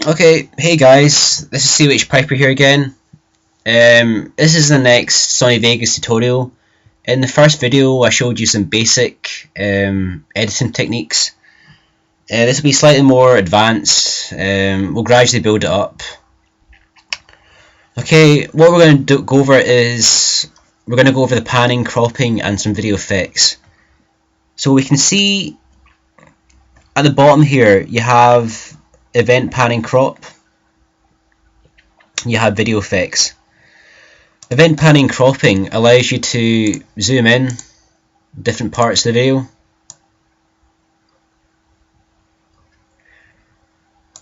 Okay, hey guys, this is CH Piper here again. This is the next Sony Vegas tutorial. In the first video I showed you some basic editing techniques. This will be slightly more advanced. We'll gradually build it up. Okay, what we're going to go over is we're going to go over the panning, cropping and some video effects. So we can see at the bottom here you have event panning crop, you have video effects. Event panning cropping allows you to zoom in different parts of the video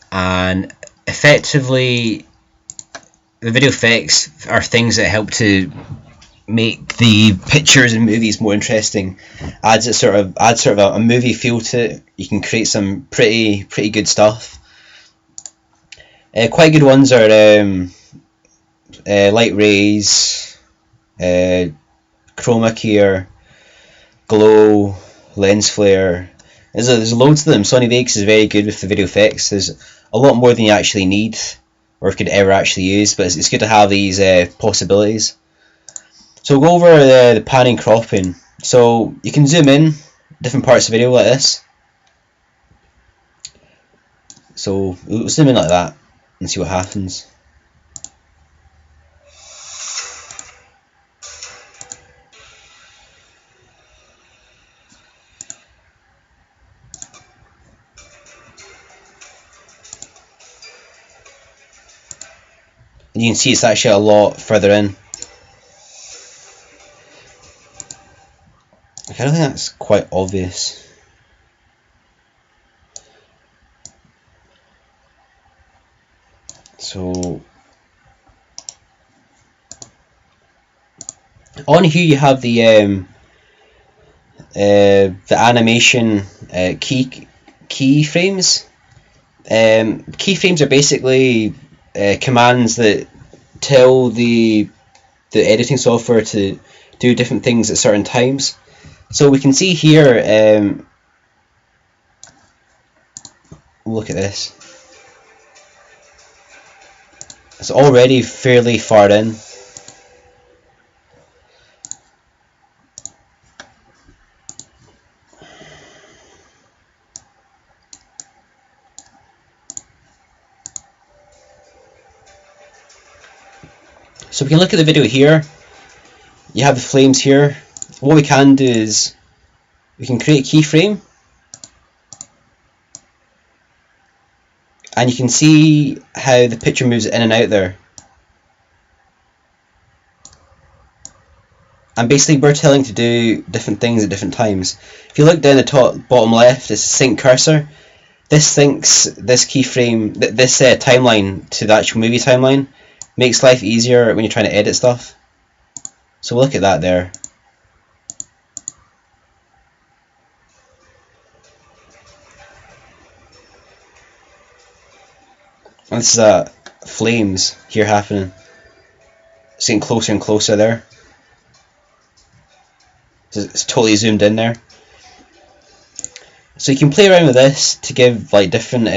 and effectively the video effects are things that help to make the pictures and movies more interesting. Adds sort of a movie feel to it. You can create some pretty good stuff. Quite good ones are light rays, chroma key, glow, lens flare. There's loads of them. Sony Vegas is very good with the video effects. There's a lot more than you actually need or could ever actually use, but it's good to have these possibilities. So we'll go over the panning, cropping. So you can zoom in different parts of the video like this. So we'll zoom in like that and see what happens. And you can see it's actually a lot further in. I don't think that's quite obvious. So on here you have the animation keyframes. Keyframes are basically commands that tell the editing software to do different things at certain times. So we can see here, look at this. It's already fairly far in. So we can look at the video here. You have the flames here. What we can do is we can create a keyframe, and you can see how the picture moves in and out there. And basically we're telling to do different things at different times. If you look down the bottom left, it's sync cursor. This syncs this keyframe, this timeline to the actual movie timeline. Makes life easier when you're trying to edit stuff. So we'll look at that there. And this is flames here happening. It's getting closer and closer there. It's totally zoomed in there. So you can play around with this to give like different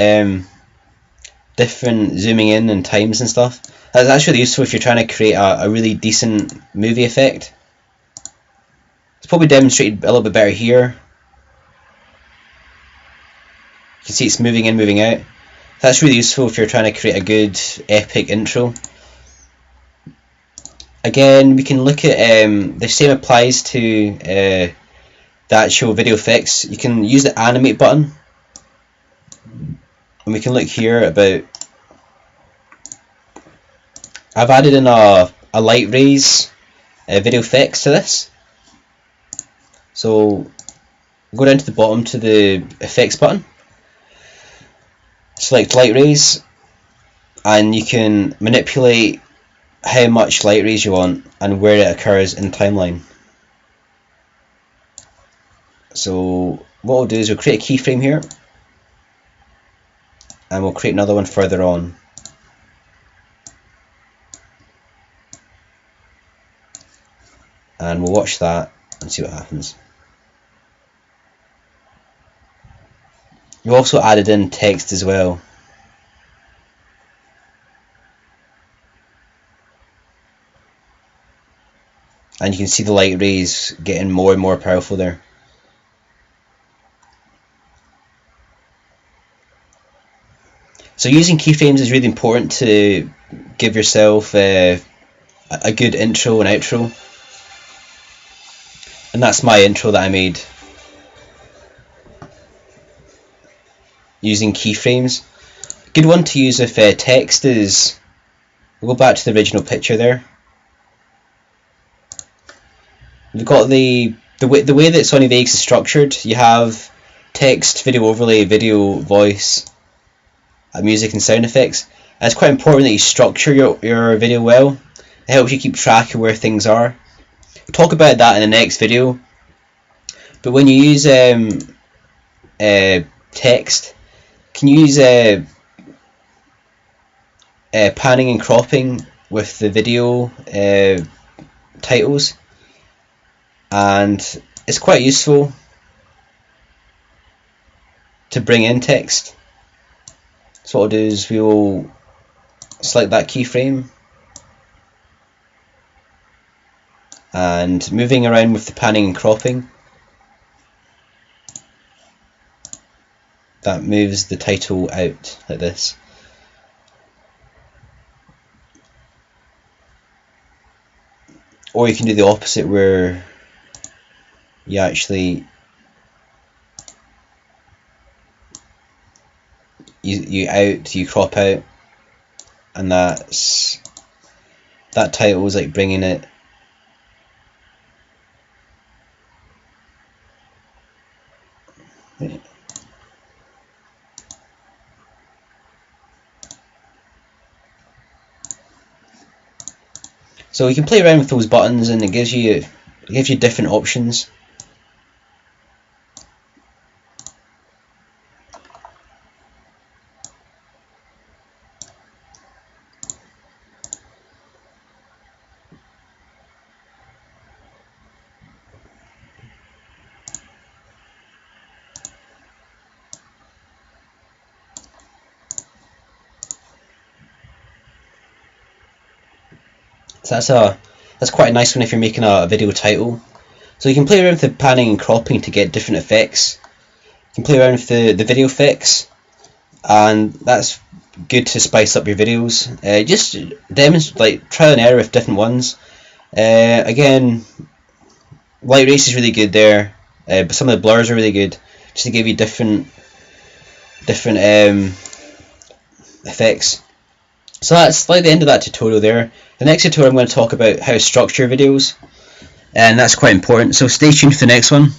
zooming in and times and stuff. That's really useful if you're trying to create a really decent movie effect. It's probably demonstrated a little bit better here. You can see it's moving in, moving out. That's really useful if you're trying to create a good epic intro. Again, we can look at the same applies to the actual video effects. You can use the animate button, and we can look here about. I've added in a light rays video effects to this. So go down to the bottom to the effects button, select light rays, and you can manipulate how much light rays you want and where it occurs in the timeline. So what we'll do is we'll create a keyframe here, and we'll create another one further on. And we'll watch that and see what happens. You also added in text as well. and you can see the light rays getting more and more powerful there. So using keyframes is really important to give yourself a good intro and outro, and that's my intro that I made using keyframes. A good one to use with text is, we'll go back to the original picture there. We've got the way that Sony Vegas is structured. You have text, video overlay, video, voice, music and sound effects. And it's quite important that you structure your video well. It helps you keep track of where things are. We'll talk about that in the next video. But when you use text, can you use panning and cropping with the video titles, and it's quite useful to bring in text. So what I'll do is we will select that keyframe, and moving around with the panning and cropping, that moves the title out like this. Or you can do the opposite, where you actually you crop out, and that title is like bringing it so you can play around with those buttons, and it gives you different options. So that's quite a nice one if you're making a video title. So you can play around with the panning and cropping to get different effects. You can play around with the video effects, and that's good to spice up your videos. Just demonstrate, like, trial and error with different ones. Again, light race is really good there, but some of the blurs are really good, just to give you different effects. So that's like the end of that tutorial there. The next tutorial I'm going to talk about how to structure videos, and that's quite important, so stay tuned for the next one.